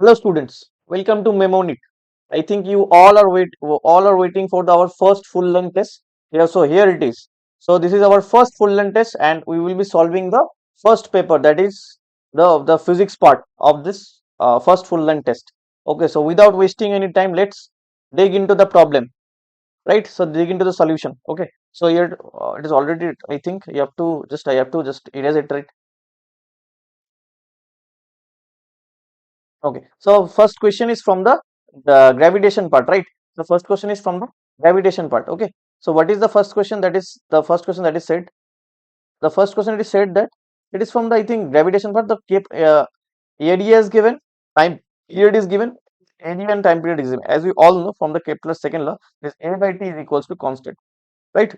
Hello students, welcome to MEMONEET. I think you all are waiting for our first full length test. Here it is. So this is our first full length test, and we will be solving the first paper, that is the physics part of this first full length test. Okay, so without wasting any time, let's dig into the problem. Right? So dig into the solution. Okay. So here it is already. I think I have to just erase it, right? Okay, so first question is from the gravitation part, right? The first question is from the gravitation part. Okay, so what is the first question? That is the first question that is said. The first question it is said that it is from the, I think, gravitation part. The area is given, time period is given, area and time period is given. As we all know from the Kepler's second law, this A by T is equals to constant, right?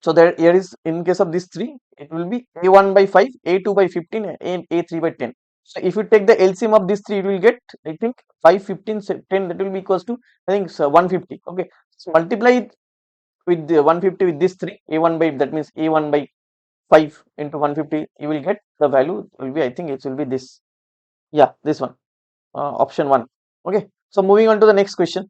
So there here is, in case of these three, it will be A1 by 5, A2 by 15, and A3 by 10. So if you take the LCM of these three, it will get, I think, 5, 15, 10, that will be equals to, I think, so 150. Okay. So multiply it with the 150 with this three, A1 by, that means A1 by 5 into 150, you will get the value will be, I think it will be this. Yeah, this one, option 1. Okay. So moving on to the next question.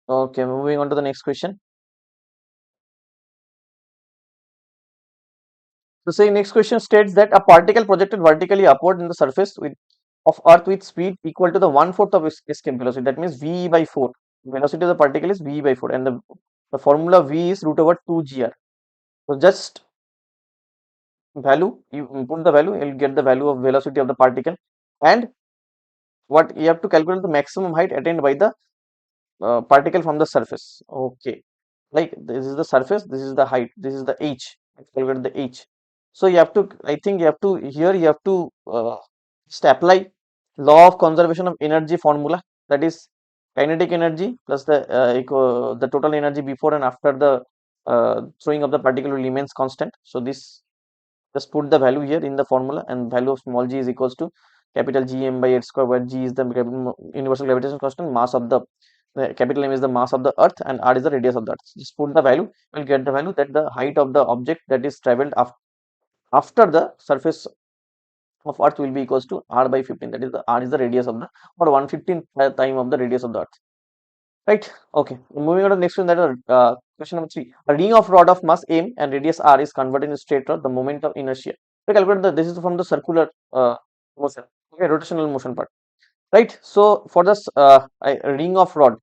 Okay, moving on to the next question. So say next question states that a particle projected vertically upward in the surface of Earth with speed equal to the 1/4 of escape velocity. That means V by 4. Velocity of the particle is V by 4, and the formula V is root over 2gr. So just value, you put the value, you'll get the value of velocity of the particle, and what you have to calculate the maximum height attained by the particle from the surface. Okay, like this is the surface, this is the height, this is the h. Calculate the h. So you have to, I think you have to, here you have to just apply law of conservation of energy formula, that is kinetic energy plus the total energy before and after the throwing of the particle remains constant. So this, just put the value here in the formula, and value of small g is equals to capital G m by h square, where g is the universal gravitation constant, mass of the capital M is the mass of the earth, and r is the radius of the earth. Just put the value, we'll get the value that the height of the object that is traveled after the surface of earth will be equals to r by 15, that is the r is the radius of the, or 1/15 time of the radius of the earth, right? Okay, moving on to the next one, that is question number 3. A ring of rod of mass m and radius r is converted in straight rod. The moment of inertia, we calculate this is from the circular motion. Okay, rotational motion part, right? So for this ring of rod,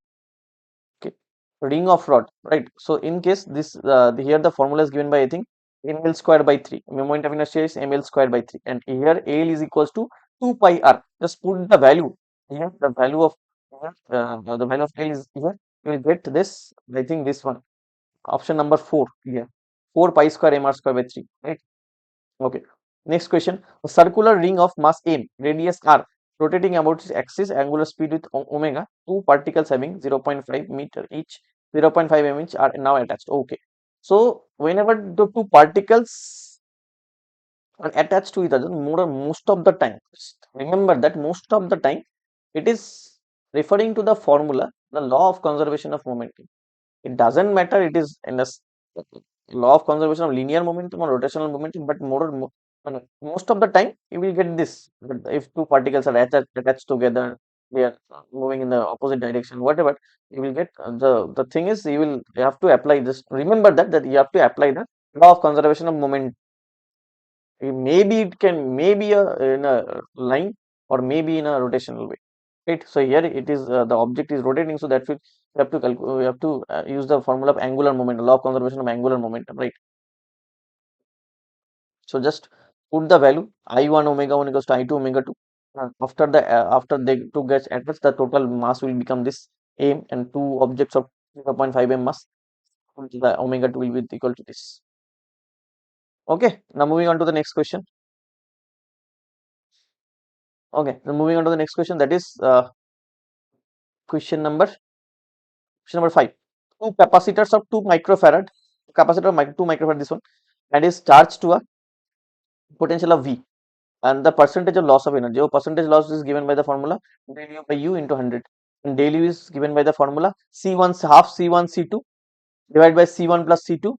okay, ring of rod, right? So in case this here the formula is given by, I think, ml square by 3. Moment of inertia is ml square by 3, and here L is equals to 2 pi r. Just put the value here, the value of the value of L is here. You will get this, I think, this one, option number 4 here, 4 pi square mr square by 3, right? Okay. Next question. A circular ring of mass m, radius r, rotating about its axis, angular speed with omega, two particles having 0.5 meter each, 0.5 m each are now attached. Okay. So whenever the two particles are attached to each other, most of the time, just remember that most of the time it is referring to the formula, the law of conservation of momentum. It doesn't matter it is in a law of conservation of linear momentum or rotational momentum, but most of the time you will get this. If two particles are attached together, they are moving in the opposite direction, whatever, you will get the thing is, you have to apply this. Remember that you have to apply the law of conservation of moment. Maybe it can, maybe in a line, or maybe in a rotational way, right? So here it is, the object is rotating, so that we have to use the formula of angular momentum, law of conservation of angular momentum, right? So just put the value I1 omega 1 equals to I2 omega 2. After they two gets attached, the total mass will become this m, and two objects of 0.5 m mass, the omega 2 will be equal to this. Okay, now moving on to the next question. Okay, now moving on to the next question, that is question number 5. Two capacitors of 2 microfarad, capacitor of 2 microfarad, this one, and is charged to a potential of V, and the percentage of loss of energy, or percentage loss, is given by the formula del U by U into 100, and del U is given by the formula C1 half C1 C2 divided by C1 plus C2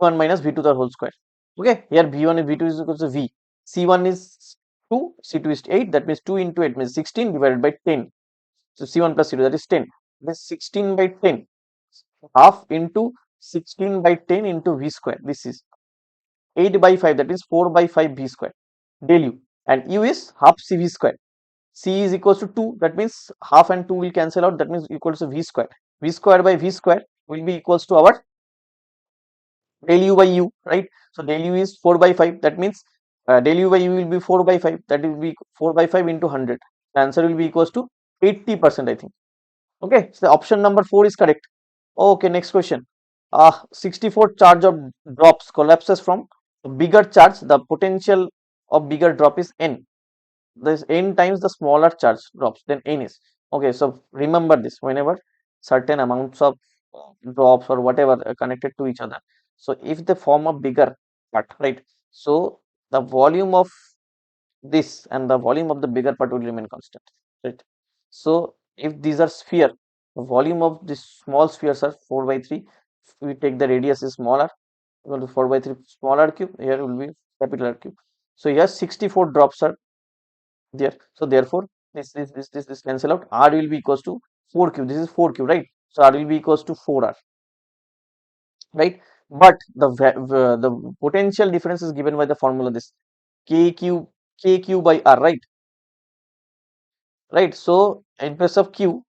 V1 minus V2 the whole square. Okay, here V1 and V2 is equal to V. C1 is 2, C2 is 8, that means 2 into 8 means 16 divided by 10. So C1 plus C2, that is 10. This 16 by 10, half into 16 by 10 into V square. This is 8 by 5, that is 4 by 5 V square del U, and U is half CV square. C is equals to 2, that means half and 2 will cancel out, that means equals to V square. V square by V square will be equals to our del U by U, right? So del U is 4 by 5, that means del U by U will be 4 by 5, that will be 4 by 5 into 100. The answer will be equals to 80%, I think. Okay, so option number 4 is correct. Okay, next question. 64 charge of drops collapses from bigger charge. The potential of bigger drop is n. This n times the smaller charge drops, then n is. Okay, so remember this whenever certain amounts of drops or whatever are connected to each other. So if they form a bigger part, right? So the volume of this and the volume of the bigger part will remain constant, right? So if these are sphere, the volume of these small spheres are 4 by 3. If we take the radius is smaller, equal to 4 by 3 smaller cube, here will be capital R cube. So here 64 drops are there. So therefore this cancel out. R will be equals to 4 cube. This is 4 cube, right? So R will be equals to 4R, right? But the potential difference is given by the formula this K Q by R, right? Right, so in place of q,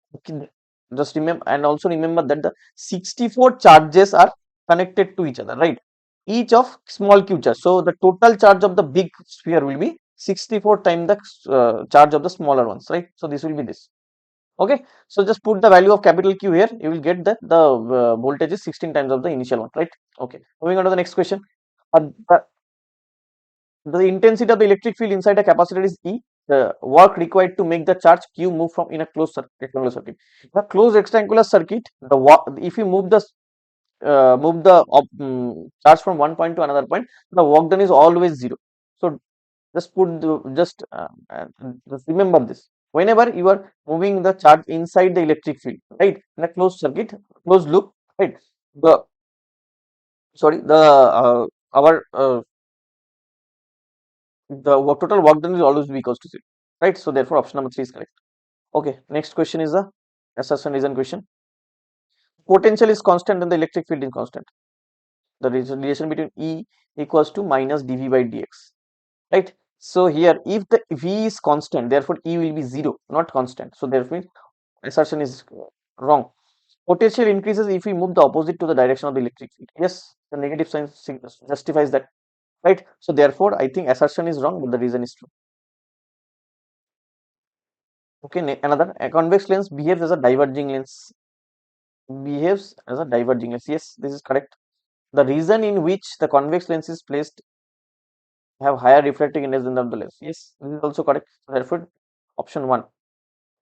just remember, and also remember that the 64 charges are connected to each other, right? Each of small q charge, so the total charge of the big sphere will be 64 times the charge of the smaller ones, right? So this will be this. Okay, so just put the value of capital Q here, you will get that the voltage is 16 times of the initial one, right? Okay, moving on to the next question. The intensity of the electric field inside a capacitor is E. The work required to make the charge Q move from in a closed rectangular circuit. The closed rectangular circuit, if you move the charge from one point to another point, the work done is always zero. So just remember this. Whenever you are moving the charge inside the electric field, right, in a closed circuit, closed loop, right, the sorry the our total work done is always be equals to zero, right? So therefore option number 3 is correct. Okay, next question is the assertion reason question. Potential is constant and the electric field is constant. The relation between E equals to minus dV by dx, right? So here if the V is constant, therefore E will be 0, not constant. So therefore assertion is wrong. Potential increases if we move the opposite to the direction of the electric field. Yes, the negative sign justifies that, right? So therefore I think assertion is wrong, but the reason is true. Okay, another, a convex lens behaves as a diverging lens. Yes, this is correct. The reason in which the convex lens is placed have higher refracting index than the lens. Yes, this is also correct. Therefore, option 1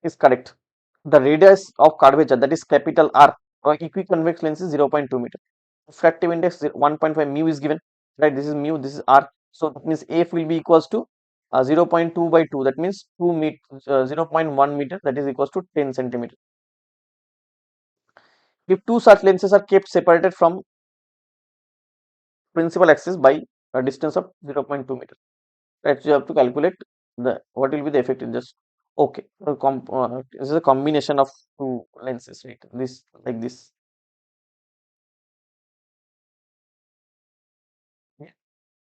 is correct. The radius of curvature, that is capital R, or equiconvex lens is 0.2 meter. Refractive index 1.5 mu is given, right? This is mu, this is R. So that means F will be equals to 0.2 by 2. That means 0.1 meter. That is equals to 10 centimeter. If two such lenses are kept separated from principal axis by a distance of 0.2 meter, right? So you have to calculate the what will be the effect in just. Okay, this is a combination of two lenses, right? This like this. Yeah.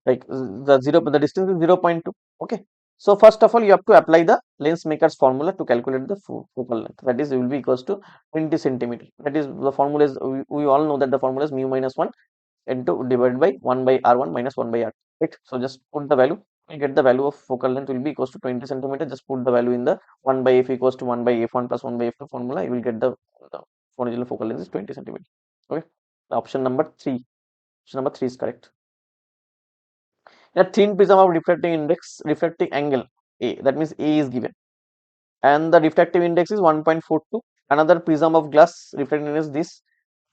Like the distance is 0.2. Okay, so first of all you have to apply the lens maker's formula to calculate the focal length, that is will be equals to 20 centimeter. That is the formula is we all know that the formula is mu minus 1 into divided by 1 by r1 minus 1 by r, right? So just put the value, you get the value of focal length will be equals to 20 centimeter. Just put the value in the 1 by f equals to 1 by f1 plus 1 by f2 formula, you will get the original focal length is 20 centimeter. Okay, the option number 3 is correct. A thin prism of refracting angle A, that means A is given, and the refractive index is 1.42. Another prism of glass refracting index, this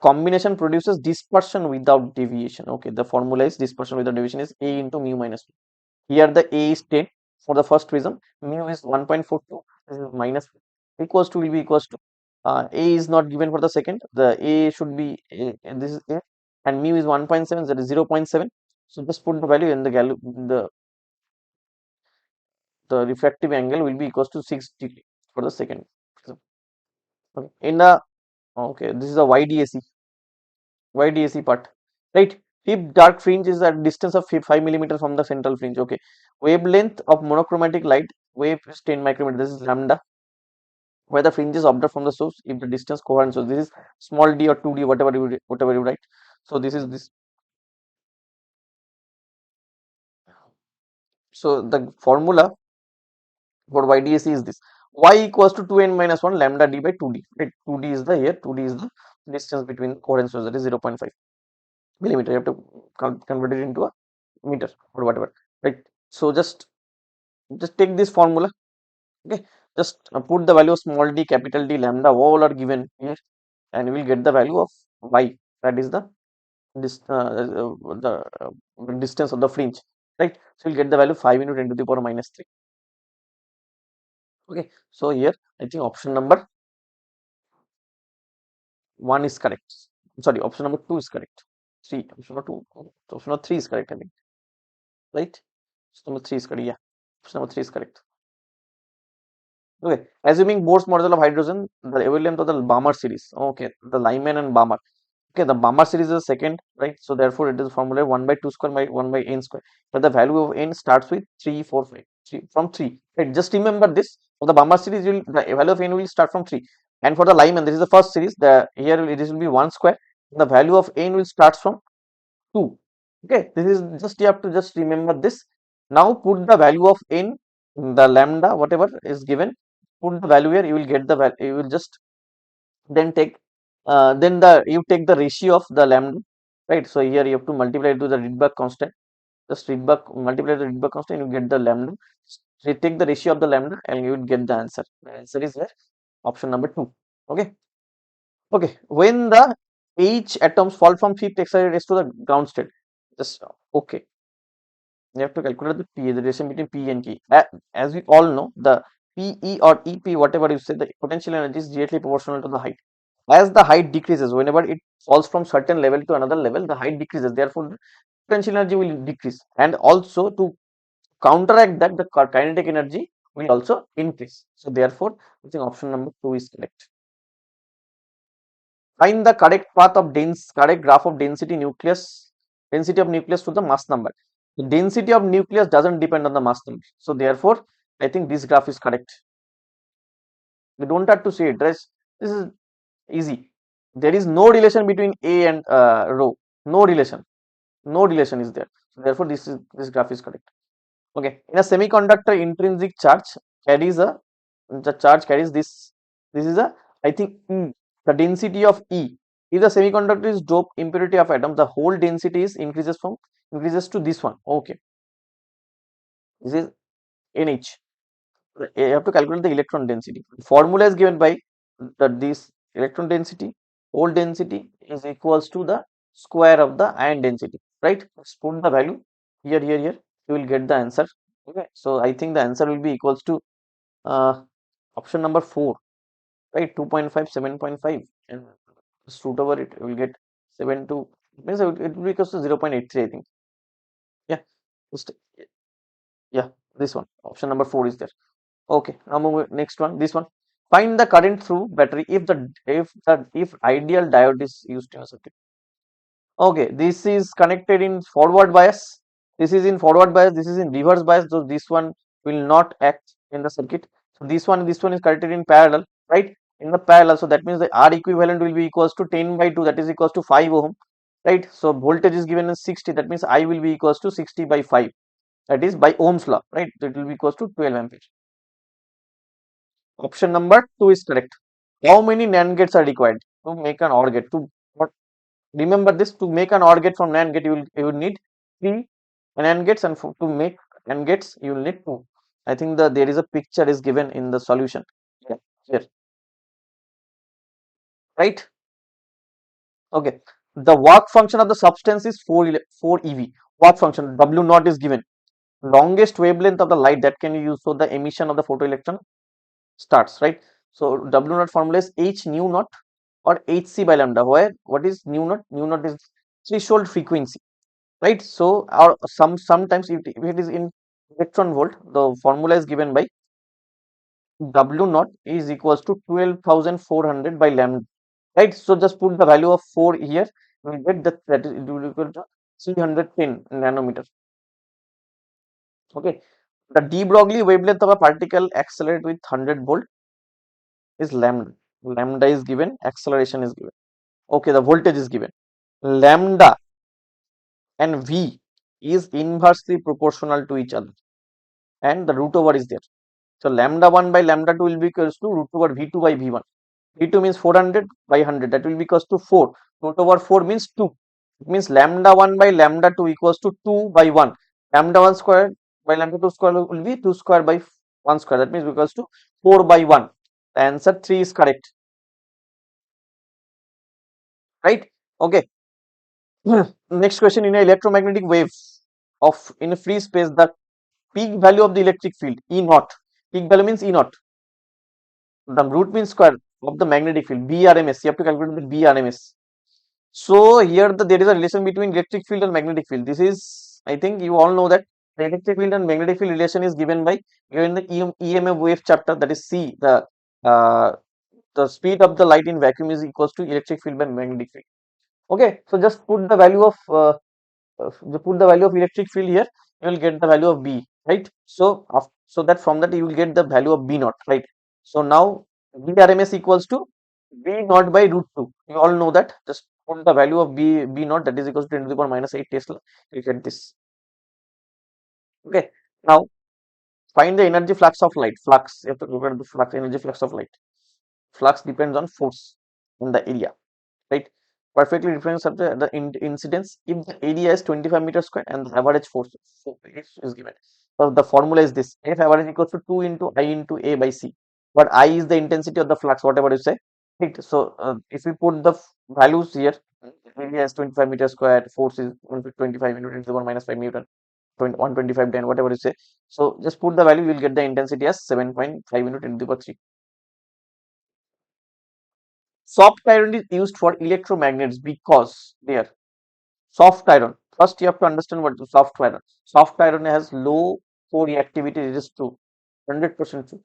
combination produces dispersion without deviation. Okay, the formula is dispersion without deviation is A into mu minus 2. Here the A is 10 for the first prism, mu is 1.42, this is minus equals to will be equals to A is not given for the second, the A should be A, and this is A. and mu is 1.7, that is 0.7. So just put the value in the refractive angle will be equals to 6 degree for the second. So, okay. In the okay, this is a YDAC part, right? If dark fringe is at distance of 5 millimeters from the central fringe, okay. Wavelength of monochromatic light wave is 10 micrometer. This is lambda, where the fringe is observed from the source if the distance coherent. So this is small d or 2d, whatever you write. So this is this. So the formula for YDAC is this: y equals to 2n minus 1 lambda d by 2d. Right? 2d is the here, 2d is the distance between coherent sources, that is 0.5 millimeter. You have to convert it into a meter or whatever. Right? So just take this formula. Okay, just put the value of small d, capital D, lambda, all are given here, and you will get the value of y. That is this the distance of the fringe, right? So you'll get the value 5 into 10 to the power minus 3. Okay, so here I think option number 1 is correct. Sorry, option number 2 is correct. 3, option number 2, option number 3 is correct, I think, right? Option number 3 is correct. Yeah, option number 3 is correct. Okay, assuming Bohr's model of hydrogen, the wavelength of the Balmer series. Okay, the Lyman and Balmer. Okay, the Balmer series is the second, right? So therefore, it is formula 1 by 2 square by 1 by n square. But the value of n starts with 3, 4, 5. 3 from 3. Right? Just remember this. For the Balmer series, the value of n will start from 3. And for the Lyman, this is the first series. The here it will be 1 square. The value of n will start from 2. Okay, this is just you have to just remember this. Now put the value of n, the lambda, whatever is given. Put the value here. You will get the value. You will just then take you take the ratio of the lambda, right? So here you have to multiply to the Rydberg constant. Just Rydberg multiply the Rydberg constant, you get the lambda. So you take the ratio of the lambda and you will get the answer. The answer is there, option number 2. Okay, okay. When the H atoms fall from fifth excited rays to the ground state, just okay. You have to calculate the P, the relation between P and K. As we all know, the PE or EP, whatever you say, the potential energy is directly proportional to the height. As the height decreases, whenever it falls from certain level to another level, the height decreases. Therefore, the potential energy will decrease. And also to counteract that, the kinetic energy will also increase. So therefore, I think option number 2 is correct. Find the correct path of correct graph of density of nucleus to the mass number. The density of nucleus doesn't depend on the mass number. So therefore, I think this graph is correct. We don't have to say it. This is easy. There is no relation between A and rho. No relation. No relation is there. So therefore, this graph is correct. Okay. In a semiconductor, intrinsic charge carries the charge carries this. This is a, I think, E. The density of E. If the semiconductor is doped impurity of atom, the whole density is increases to this one. Okay. This is NH. You have to calculate the electron density. Formula is given by this electron density, hole density is equals to the square of the ion density, right? Just put the value here, you will get the answer. Okay, so I think the answer will be equals to option number 4, right? 2.5, 7.5, and just root over it, you will get 7 to, means it will be equals to 0.83, I think. Yeah, just, yeah, this one, option number 4 is there. Okay, now move next one. This one. Find the current through battery if ideal diode is used in a circuit. Okay, this is connected in forward bias. This is in forward bias. This is in reverse bias. So this one will not act in the circuit. So this one is connected in parallel, right? In the parallel. So that means the R equivalent will be equals to 10 by 2. That is equals to 5 ohm, right? So voltage is given as 60. That means I will be equals to 60 by 5. That is by Ohm's law, right? So it will be equals to 12 ampere. Option number 2 is correct. How many NAND gates are required to make an OR gate? Remember this, to make an OR gate from NAND gate, you will need 3 NAND gates, and to make NAND gates, you will need 2. I think there is a picture is given in the solution. Yeah, here, right? Okay. The work function of the substance is 4 eV. Work function W naught is given. Longest wavelength of the light that can be used for the emission of the photoelectron starts, right? So W naught formula is H nu naught or Hc by lambda, where what is nu naught? Nu naught is threshold frequency, right? So, or sometimes if it is in electron volt, the formula is given by W naught is equals to 12,400 by lambda, right? So just put the value of 4 here, we get that is it will equal to 310 nanometer. Okay, the de Broglie wavelength of a particle accelerate with 100 volt is lambda. Lambda is given, acceleration is given. Okay, the voltage is given. Lambda and V is inversely proportional to each other, and the root over is there. So lambda 1 by lambda 2 will be equals to root over V2 by V1. V2 means 400 by 100, that will be equals to 4. Root over 4 means 2. It means lambda 1 by lambda 2 equals to 2 by 1. Lambda 1 square by lambda 2 square will be 2 square by 1 square. That means equals to 4 by 1. The answer 3 is correct. Right? Okay. Next question, in an electromagnetic wave of in a free space, the peak value of the electric field E naught. Peak value means E naught. The root mean square of the magnetic field BRMS. You have to calculate the BRMS. So here there is a relation between electric field and magnetic field. This is, I think you all know that the electric field and magnetic field relation is given by given the EMF wave chapter, that is C. Uh, the speed of the light in vacuum is equals to electric field by magnetic field. Okay, so just put the value of electric field here, you will get the value of B, right? So so that from that you will get the value of B naught, right? So now BRMS equals to B naught by root 2. You all know that. Just put the value of B naught, that is equals to 10 to the power minus 8 Tesla. You get this. Okay. Now find the energy flux of light. Flux. You have to look at the flux, energy flux of light. Flux depends on force in the area, right? Perfectly reference of the incidence if the area is 25 meters square and the average force is given. So the formula is this: F average equals to 2 into I into A by C. But I is the intensity of the flux, whatever you say. Right. So if we put the values here, area is 25 meters square, force is 25 into 10 to the power minus 5 Newton, 125 10, whatever you say. So just put the value, you will get the intensity as 7.5 into 10 to the power 3. Soft iron is used for electromagnets because there soft iron. First, you have to understand what is soft iron. Soft iron has low core reactivity. It is true, 100% true,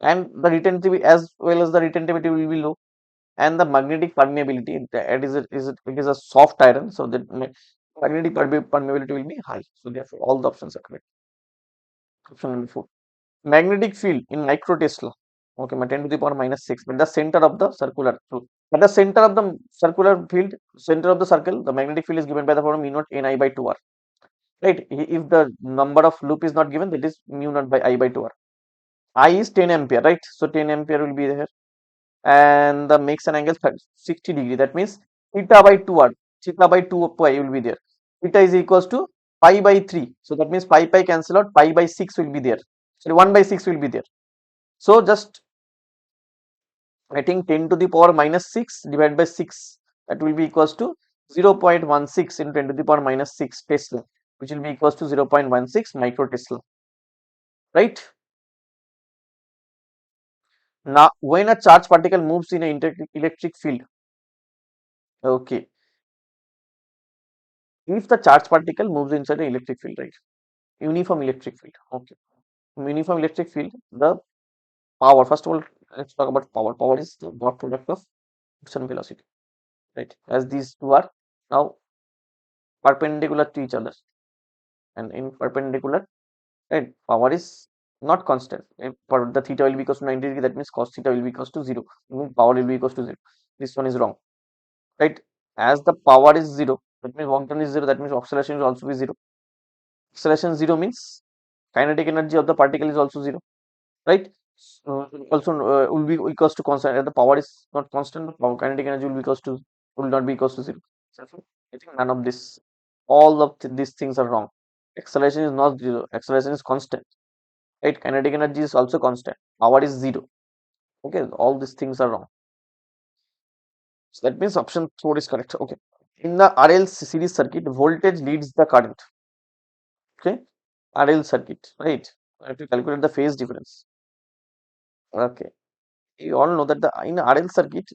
and the retentivity as well as the retentivity will be low, and the magnetic permeability. It is a soft iron, so the magnetic permeability will be high. So therefore, all the options are correct. Option number 4. Magnetic field in microtesla. Okay, 10 to the power minus 6. But the center of the circular. So at the center of the circular field, center of the circle, the magnetic field is given by the formula mu naught Ni by 2r. Right? If the number of loop is not given, that is mu naught by I by 2r. I is 10 ampere, right? So 10 ampere will be there. And the makes an angle 60 degree. That means theta by 2r. Theta by 2 pi will be there. Theta is equals to pi by 3. So that means pi cancel out. Pi by 6 will be there. So 1 by 6 will be there. So just I think 10 to the power minus 6 divided by 6, that will be equals to 0.16 into 10 to the power minus 6 Tesla, which will be equals to 0.16 micro Tesla, right? Now when a charged particle moves in an electric field, okay, if the charged particle moves inside an electric field, right, uniform electric field, okay, uniform electric field, the power, first of all let's talk about power is the dot product of motion velocity, right, as these two are now perpendicular to each other, and in perpendicular, right, power is not constant. If for the theta will be equals to 90 degree, that means cos theta will be equals to 0, power will be equals to 0. This one is wrong, right? As the power is 0, that means work done is 0, that means acceleration will also be 0. Acceleration 0 means kinetic energy of the particle is also 0, right? Also will be equals to constant. If the power is not constant, the power kinetic energy will be equals to will not be equals to 0. So I think none of this, all of these things are wrong. Acceleration is not 0, acceleration is constant, right? Kinetic energy is also constant, power is 0. Okay, all these things are wrong. So that means option 4 is correct. Okay, in the RL series circuit, voltage leads the current. Okay, RL circuit, right? I have to calculate the phase difference. Okay, you all know that the in RL circuit,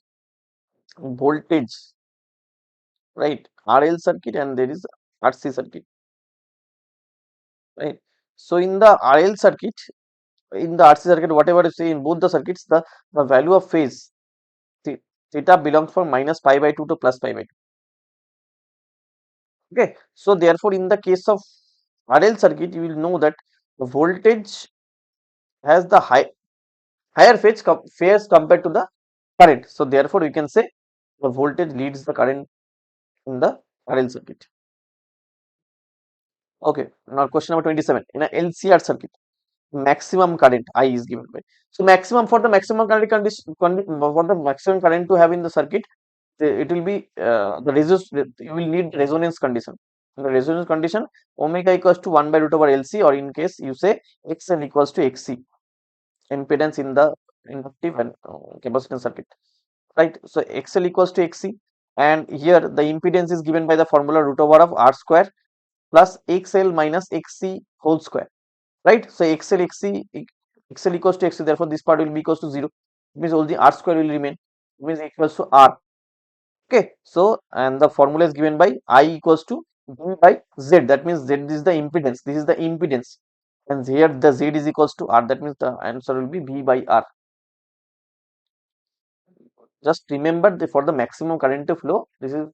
voltage right? RL circuit and there is RC circuit, right? So in the RL circuit, in the RC circuit, whatever you see in both the circuits, the value of phase theta belongs from minus pi by 2 to plus pi by 2. Okay, so therefore in the case of RL circuit, you will know that the voltage has the higher phase compared to the current. So therefore we can say the voltage leads the current in the RL circuit. Okay, now question number 27. In a LCR circuit, maximum current I is given by. So maximum, for the maximum current condition, for the maximum current to have in the circuit, it will be the resistance. You will need resonance condition. In the resonance condition, omega equals to 1 by root over LC, or in case you say XL equals to XC, impedance in the inductive and capacitance circuit, right? So XL equals to XC, and here the impedance is given by the formula root over of R square plus XL minus XC whole square, right? So XL equals to XC, therefore this part will be equals to 0. It means only R square will remain, it means equals to R. Okay, so and the formula is given by I equals to V by Z. That means Z is the impedance. This is the impedance, and here the Z is equals to R. That means the answer will be V by R. Just remember, for the maximum current to flow, this is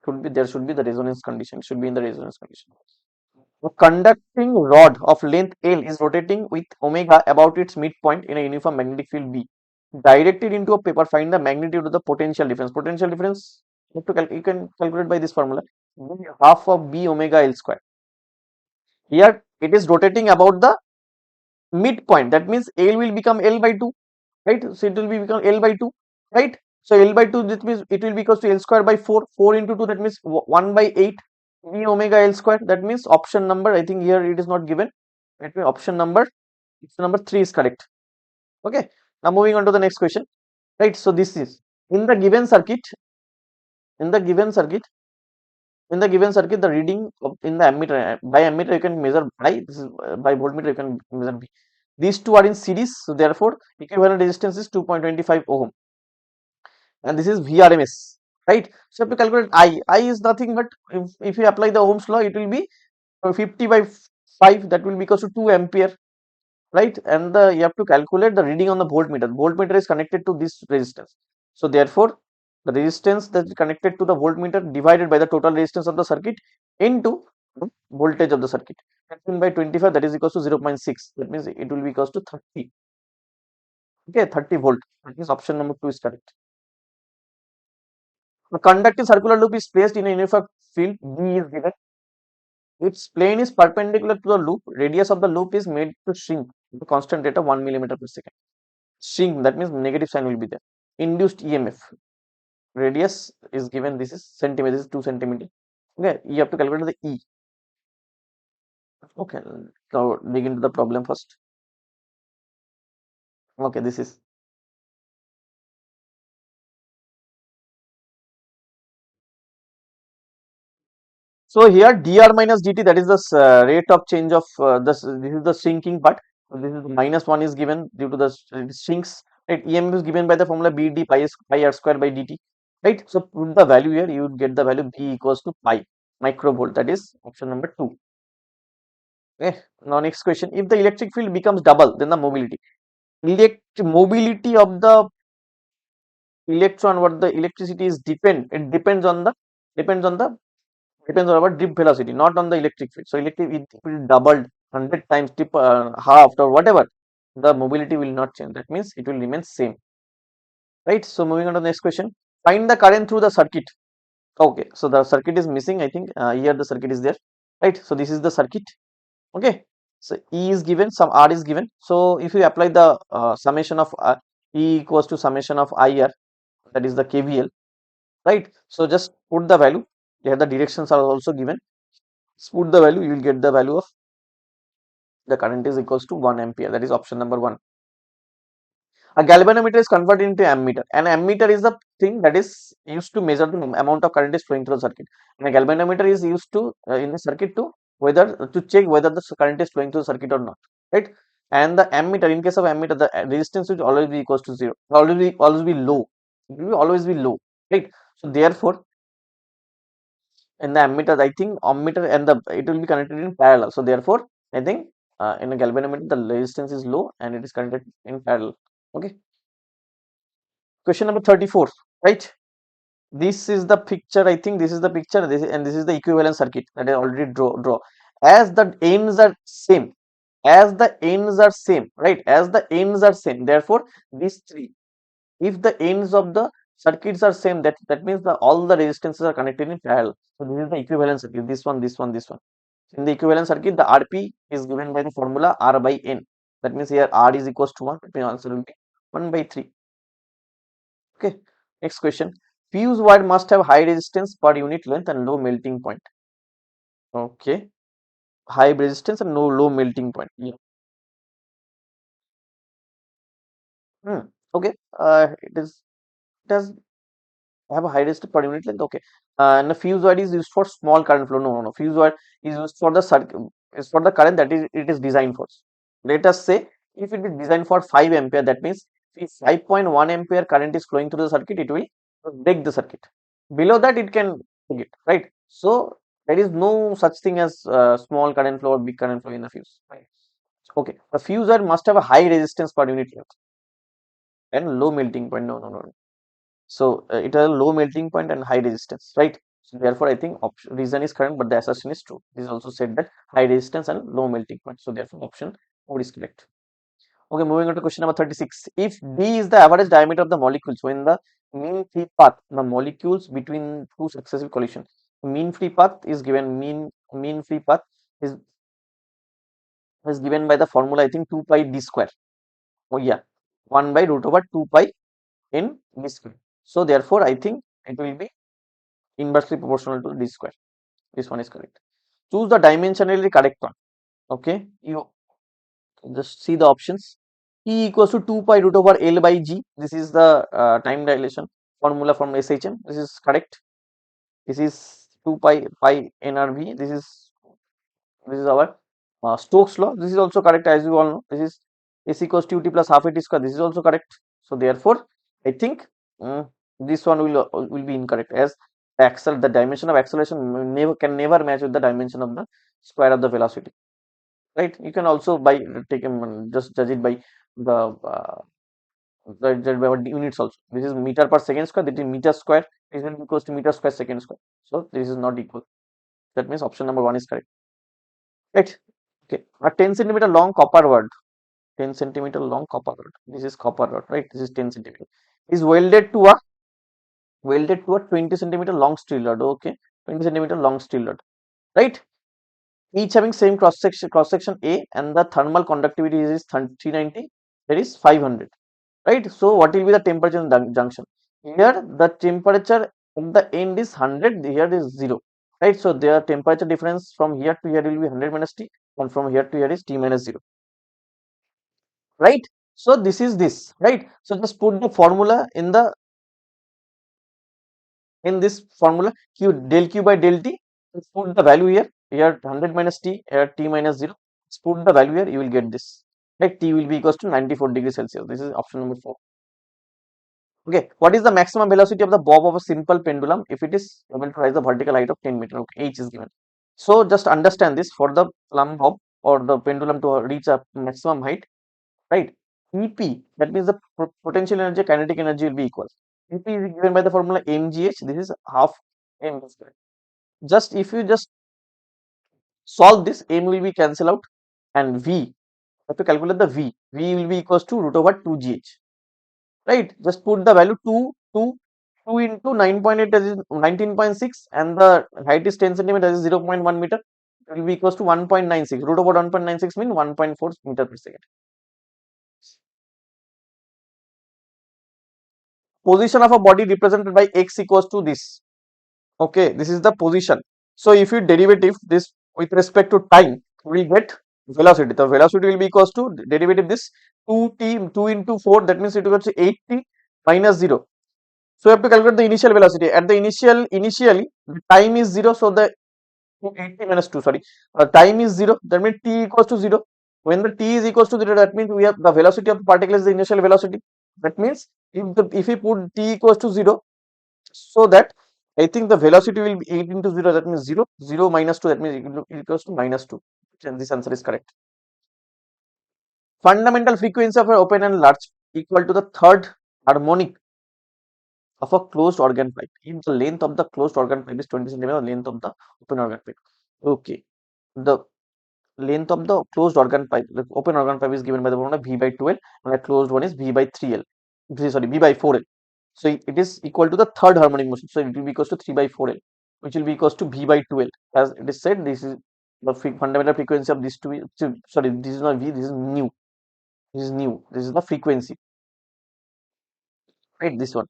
should be, there should be the resonance condition. Should be in the resonance condition. A conducting rod of length L is rotating with omega about its midpoint in a uniform magnetic field B. Directed into a paper, find the magnitude of the potential difference. Potential difference, you can calculate by this formula, half of B omega L square. Here it is rotating about the midpoint. That means L will become L by 2, right? So it will be become L by 2, right? So L by 2, that means it will be equals to L square by 4. 4 into 2, that means 1 by 8 V omega L square. That means option number, I think here it is not given. That means option number 3 is correct. Okay. Now moving on to the next question, right? So this is in the given circuit, in the given circuit, the reading in the ammeter, by ammeter you can measure I, this is by voltmeter you can measure V. These two are in series, so therefore equivalent resistance is 2.25 ohm, and this is VRMS, right? So if you calculate I is nothing but, if you apply the Ohm's law, it will be 50 by 5, that will be equals to 2 ampere, right? And you have to calculate the reading on the voltmeter. Voltmeter is connected to this resistance, so therefore the resistance that is connected to the voltmeter divided by the total resistance of the circuit into the voltage of the circuit. 15 by 25, that is equals to 0.6. That means it will be equals to 30. Okay, 30 volt. That means option number 2 is correct. A conducting circular loop is placed in a uniform field B is given. Its plane is perpendicular to the loop. Radius of the loop is made to shrink with a constant rate of 1 millimeter per second. Shrink, that means negative sign will be there. Induced EMF. Radius is given. This is centimeter. This is 2 centimeter. Okay, you have to calculate the E. Okay, now dig into the problem first. Okay, this is. So here dr minus dt, that is the rate of change of this is the shrinking part. So this is -1 is given due to the it shrinks. Right, EMF is given by the formula B d pi r square by dt. Right, so put the value here, you would get the value B equals to pi microvolt. That is option number 2. Okay, now next question: if the electric field becomes double, then the mobility. Mobility of the electron, what the electricity is it depends on the depends on the depends on our dip velocity, not on the electric field. So electric field doubled 100 times, dip halved or whatever, the mobility will not change. That means it will remain same, right? So moving on to the next question: find the current through the circuit. Okay, so the circuit is missing, I think. Here the circuit is there, right? So this is the circuit. Okay, so E is given, some R is given. So if you apply the summation of E equals to summation of IR, that is the KVL, right? So just put the value. Here the directions are also given. Put the value, you will get the value of the current is equals to 1 ampere. That is option number 1. A galvanometer is converted into ammeter. An ammeter is the thing that is used to measure the amount of current is flowing through the circuit. And a galvanometer is used to in the circuit to check whether the current is flowing through the circuit or not, right? And the ammeter, in case of ammeter, the resistance will always be equals to 0. Always be low. It will always be low, right? So therefore in the ammeter, I think ammeter and the it will be connected in parallel. So therefore I think in a galvanometer the resistance is low and it is connected in parallel. Okay, question number 34, right? This is the picture, I think this is the picture, and this is the equivalent circuit that I already draw. As the ends are same, right, as the ends are same, therefore these three, if the ends of the circuits are same, that means the all the resistances are connected in parallel. So this is the equivalent circuit, this one, this one, this one. In the equivalent circuit, the Rp is given by the formula R by N. That means here R is equals to 1, the answer will be 1 by 3. Okay, next question. Fuse wire must have high resistance per unit length and low melting point. Okay, high resistance and no low melting point. Yeah. Hmm. Okay. It has have a high resistance per unit length. Okay. And the fuse wire is used for small current flow. No. Fuse wire is used for the circuit, is for the current that is it is designed for. Let us say if it is designed for 5 ampere, that means if 5.1 ampere current is flowing through the circuit, it will break the circuit. Below that, it can break it, right? So there is no such thing as small current flow or big current flow in the fuse. Right? Okay. The fuse wire must have a high resistance per unit length and low melting point. No. So it has a low melting point and high resistance, right? So therefore, I think reason is correct, but the assertion is true. This also said that high resistance and low melting point. So therefore, option 4 is correct. Okay, moving on to question number 36. If D is the average diameter of the molecules, so in the mean free path, the molecules between two successive collisions, mean free path is given. Mean free path is is given by the formula, I think 2 pi d square. Oh yeah, 1 by root over 2 pi in d square. So therefore, I think it will be inversely proportional to d square. This one is correct. Choose the dimensionally correct one. Okay, you just see the options. E equals to 2 pi root over L by G. This is the time dilation formula from SHM. This is correct. This is 2 pi NRV. This is our Stokes law. This is also correct, as you all know. This is S equals to T plus half AT square. This is also correct. So therefore, I think this one will be incorrect, as the dimension of acceleration can never match with the dimension of the square of the velocity. Right? You can also just judge it by the units also. This is meter per second square. That is meter square is equals to meter square second square. So this is not equal. That means option number 1 is correct. Right? Okay. A 10 centimeter long copper rod. 10 centimeter long copper rod. This is copper rod, right? This is 10 centimeter. Is welded to a 20 centimeter long steel rod. Okay, 20 centimeter long steel rod, right? Each having same cross section A, and the thermal conductivity is 390. That is 500, right? So what will be the temperature in the junction? Here the temperature at the end is 100. Here is 0, right? So their temperature difference from here to here will be 100 minus T, and from here to here is T minus 0. Right? So this is this, right? So just put the formula in this formula, q del q by del t. Just put the value here. Here 100 minus t, here t minus 0. Just put the value here, you will get this. Right? T will be equals to 94 degrees Celsius. This is option number 4. Okay, what is the maximum velocity of the bob of a simple pendulum if it is able to rise the vertical height of 10 meter? Okay, H is given. So just understand this, for the plumb bob or the pendulum to reach a maximum height, right? EP, that means the potential energy, kinetic energy will be equal. EP is given by the formula mgh. This is half m square. Just if you just solve this, m will be cancel out, and v, have to calculate the v will be equals to root over 2gh, right? Just put the value 2 into 9.8, that is 19.6, and the height is 10 centimeter, that is 0.1 meter. It will be equals to 1.96. Root over 1.96 means 1.4 meter per second. Position of a body represented by x equals to this. Okay, this is the position. So if you derivative this with respect to time, we will get velocity. The velocity will be equals to derivative this 2 into 4, that means it equals to 8t minus 0. So you have to calculate the initial velocity. At the initially the time is 0, so the 80 minus 2, sorry, time is 0, that means t equals to 0. When the t is equals to 0, that means we have the velocity of the particle is the initial velocity. That means if we put t equals to 0, so that I think the velocity will be 8 into 0, that means 0. 0 minus 2, that means it equals to minus 2. And this answer is correct. Fundamental frequency of an open and large equal to the third harmonic of a closed organ pipe. If the length of the closed organ pipe is 20 centimeter, the length of the open organ pipe. Okay. The length of the closed organ pipe, the open organ pipe is given by the formula V by 2L, and the closed one is V by 3L. Sorry, V by 4L. So it is equal to the third harmonic motion. So it will be equals to 3 by 4L, which will be equals to V by 2L. As it is said, this is the fundamental frequency of these two. Sorry, this is not V, this is nu. This is nu. This is the frequency. Right, this one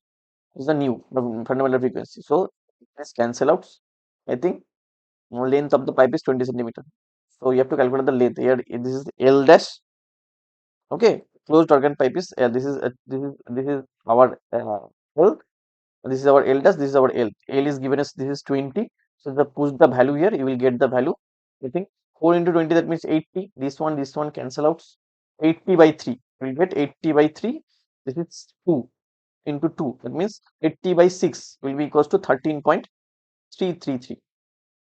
is the nu, the fundamental frequency. So let's cancel out. I think length of the pipe is 20 centimeter. So you have to calculate the length. Here, this is L dash. Okay, closed organ pipe is this is our L. This is our L dash. This is our L. L is given as this is 20. So the push the value here, you will get the value. I think 4 into 20, that means 80. This one cancel out. 80 by 3. We will get 80 by 3. This is 2 into 2. That means 80 by 6 will be equals to 13.333.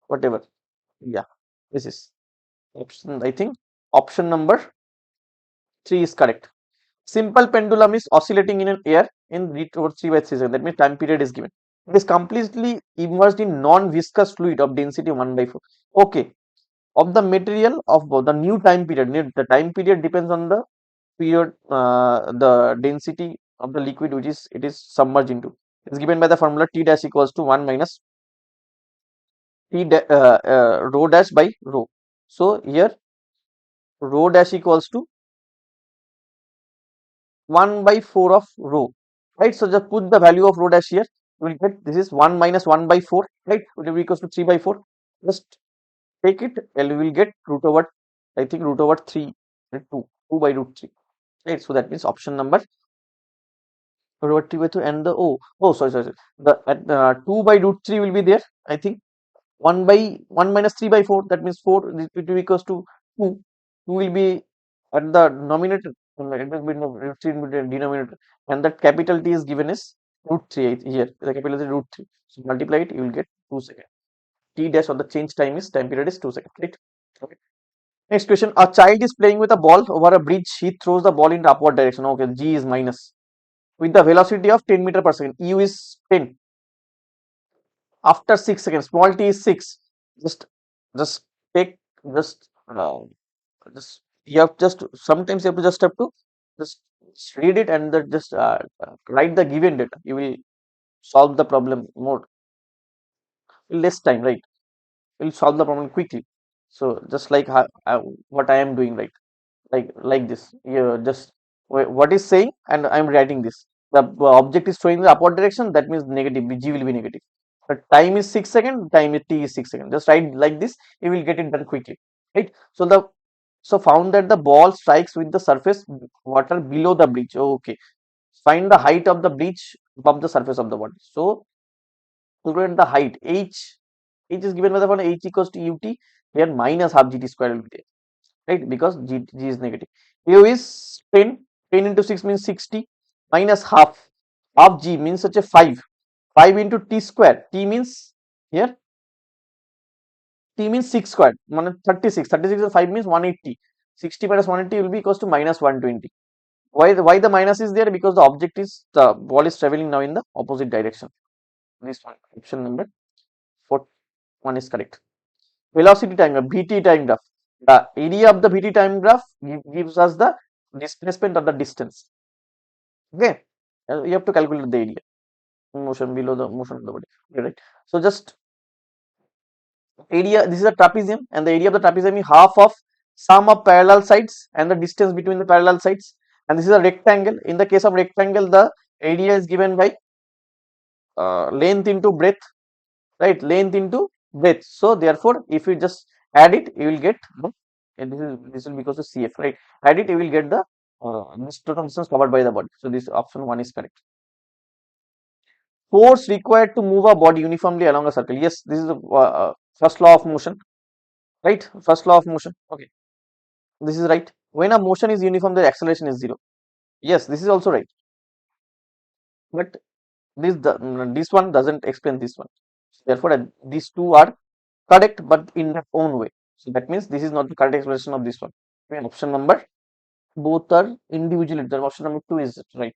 Whatever. Yeah, this is option. I think option number 3 is correct. Simple pendulum is oscillating in an air in read over 3 by 3 seconds. That means time period is given. It is completely immersed in non-viscous fluid of density 1 by 4. Okay. Of the material of the new time period, the time period depends on the period, the density of the liquid which is it is submerged into. It is given by the formula T dash equals to 1 minus rho dash by rho. So here rho dash equals to 1 by 4 of rho, right? So just put the value of rho dash here. You will get this is 1 minus 1 by 4, right? It will be equals to 3 by 4. Just take it and you will get root over, I think root over 3, 2 by root 3, right? So that means option number root over 3 by 2 and the sorry. The 2 by root 3 will be there. I think 1 by 1 minus 3 by 4, that means 4, it will be equals to 2. 2 will be at the nominator, it must be root 3 will be the denominator, and that capital T is given as root 3 here. The capital is root 3. So multiply it, you will get 2 seconds. T dash or the change time period is 2 seconds, right? Okay. Next question. A child is playing with a ball over a bridge. He throws the ball in the upward direction. Okay, G is minus. With the velocity of 10 meter per second. U is 10. After 6 seconds, small t is 6. Just take, just, you have just, sometimes you have to just read it and just write the given data. You will solve the problem more, less time, right? You will solve the problem quickly. So just like what I am doing, right? Like this. You just what is saying, and I am writing this. The object is showing the upward direction. That means negative. G will be negative. The time is 6 seconds. Time is t is 6 seconds. Just write like this. You will get it done quickly, right? So found that the ball strikes with the surface water below the bridge. Okay. Find the height of the bridge above the surface of the water. So calculate the height. H is given by the formula H equals to ut. Here minus half gt square will be there, right? Because g is negative. U is 10. 10 into 6 means 60. Minus half. Half g means such a 5. 5 into t square. T means here. T means 6 squared. 36. 36 and 5 means 180. 60 minus 180 will be equals to minus 120. Why the minus is there? Because the ball is traveling now in the opposite direction. This one, option number 1 is correct. Velocity time graph, VT time graph. The area of the VT time graph gives us the displacement of the distance. Okay, you have to calculate the area, motion below the motion of the body. Okay, right? So just area. This is a trapezium, and the area of the trapezium is half of sum of parallel sides and the distance between the parallel sides. And this is a rectangle. In the case of rectangle, the area is given by length into breadth, right? Length into breadth. So therefore, if you just add it, you will get and this will be equal to CF, right? Add it, you will get the this total distance covered by the body. So this option 1 is correct. Force required to move a body uniformly along a circle. Yes, this is the first law of motion, right? First law of motion. Okay, this is right. When a motion is uniform, the acceleration is 0. Yes, this is also right. But this one doesn't explain this one. Therefore, these two are correct, but in their own way. So that means this is not the correct explanation of this one. Okay, option number both are individually. The option number two is right.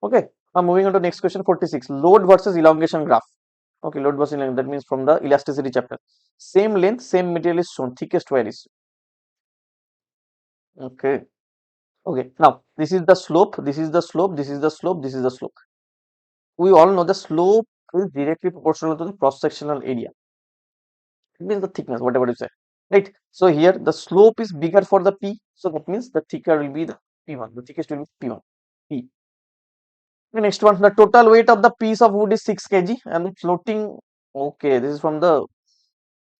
Okay. Now moving on to next question 46. Load versus elongation graph. Okay, load versus elongation. That means from the elasticity chapter. Same length, same material is shown. Thickest wire is. Okay. Okay. Now this is the slope. This is the slope. This is the slope. This is the slope. We all know the slope is directly proportional to the cross sectional area. It means the thickness, whatever you say. Right. So here the slope is bigger for the P. So that means the thicker will be the P1. The thickest will be P1. P. The next one, the total weight of the piece of wood is 6 kg and the floating. Okay, this is from the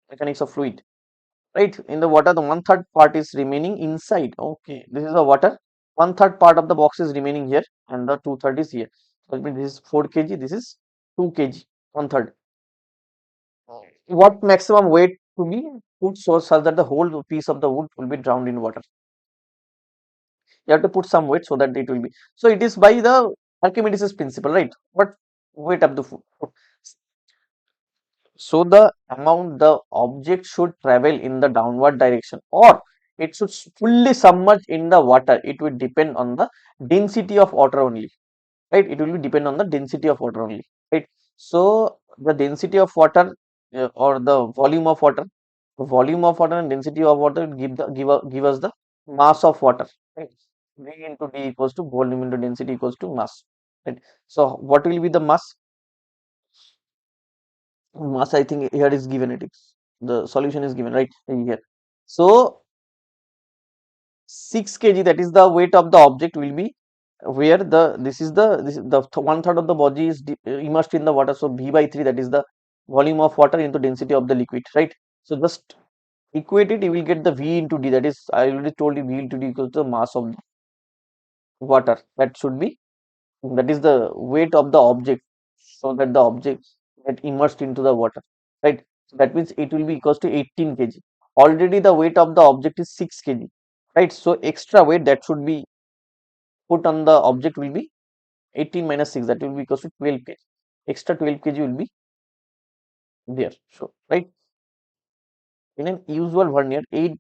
mechanics of fluid. Right. In the water, the one third part is remaining inside. Okay, this is the water. One third part of the box is remaining here and the two third is here. So that means this is 4 kg. This is 2 kg. One third. What maximum weight to be put so such that the whole piece of the wood will be drowned in water? You have to put some weight so that it will be. So it is by the Archimedes' principle, right? What weight of the food? So the amount the object should travel in the downward direction or it should fully submerge in the water. It will depend on the density of water only, right? It will be depend on the density of water only, right? So the density of water or the volume of water and density of water will give us the mass of water, right? V into D equals to volume into density equals to mass, right? So what will be the mass? Mass, I think here is given, it is the solution is given right here. So 6 kg, that is the weight of the object, will be where this is the one third of the body is immersed in the water. So V by 3, that is the volume of water into density of the liquid, right? So just equate it, you will get the V into D, that is I already told you V into D equals to the mass of the water. That should be, that is the weight of the object, so that the object get immersed into the water, right? So that means it will be equals to 18 kg. Already the weight of the object is 6 kg, right? So extra weight that should be put on the object will be 18 minus 6, that will be equals to 12 kg. Extra 12 kg will be there. So right, in an usual vernier, 8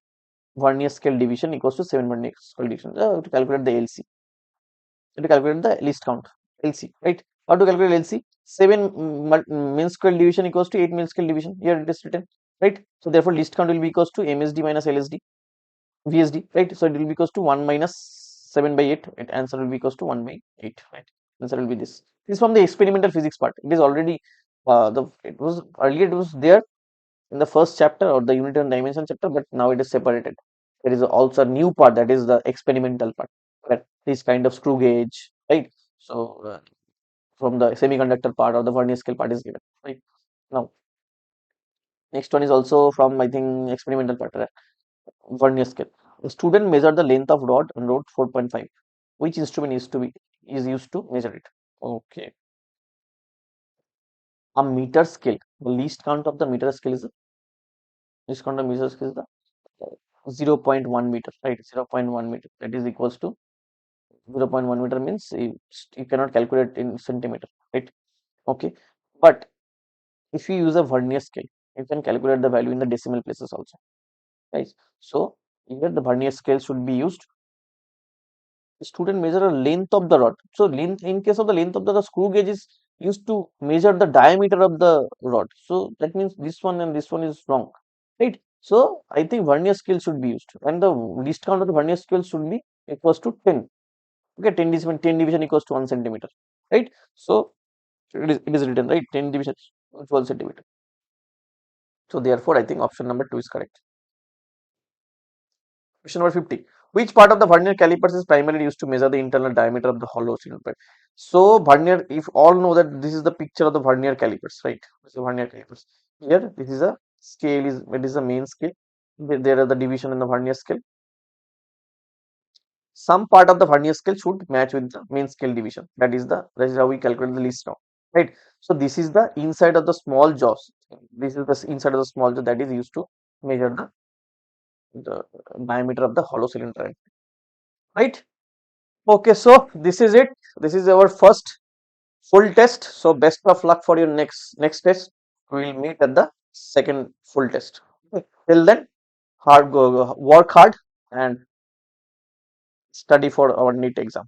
vernier scale division equals to 7 vernier scale division. To calculate the LC, to calculate the least count, LC, right? How to calculate LC? 7 mean square division equals to 8 mean square division. Here it is written, right? So therefore, least count will be equals to MSD minus LSD, VSD, right? So it will be equals to 1 minus 7 by 8. And answer will be equals to 1 by 8, right? Answer will be this. This is from the experimental physics part. It is already it was earlier, it was there in the first chapter or the unit and dimension chapter, but now it is separated. There is also a new part, that is the experimental part, that this kind of screw gauge, right? So from the semiconductor part or the vernier scale part is given, right? Now next one is also from, I think, experimental part, right? Vernier scale. A student measured the length of rod on rod 4.5. Which instrument is used to measure it? Okay, a meter scale. The least count of the meter scale is the least count of meter scale is the 0.1 meter, right? 0.1 meter, that is equals to 0.1 meter means you cannot calculate in centimeter, right? Okay, but if you use a vernier scale, you can calculate the value in the decimal places also, right? So here the vernier scale should be used. The student measure a length of the rod. So length, in case of the length of the screw gauge is used to measure the diameter of the rod. So that means this one and this one is wrong, right? So I think vernier scale should be used, and the least count of the vernier scale should be equals to 10. Okay, 10 division equals to 1 centimeter, right? So it is written, right? 10 division 12 centimeter. So therefore, I think option number 2 is correct. Question number 50. Which part of the vernier calipers is primarily used to measure the internal diameter of the hollow cylinder pipe? So vernier, if all know that this is the picture of the vernier calipers, right? This is vernier calipers. Here, this is a scale, is it is the main scale. There are the division in the vernier scale. Some part of the vernier scale should match with the main scale division. That is how we calculate the least count, right? So this is the inside of the small jaws. This is the inside of the small jaw that is used to measure the diameter of the hollow cylinder, right? Okay, so this is it. This is our first full test. So best of luck for your next test. We will meet at the second full test. Okay. Till then, work hard and study for our NEET exam.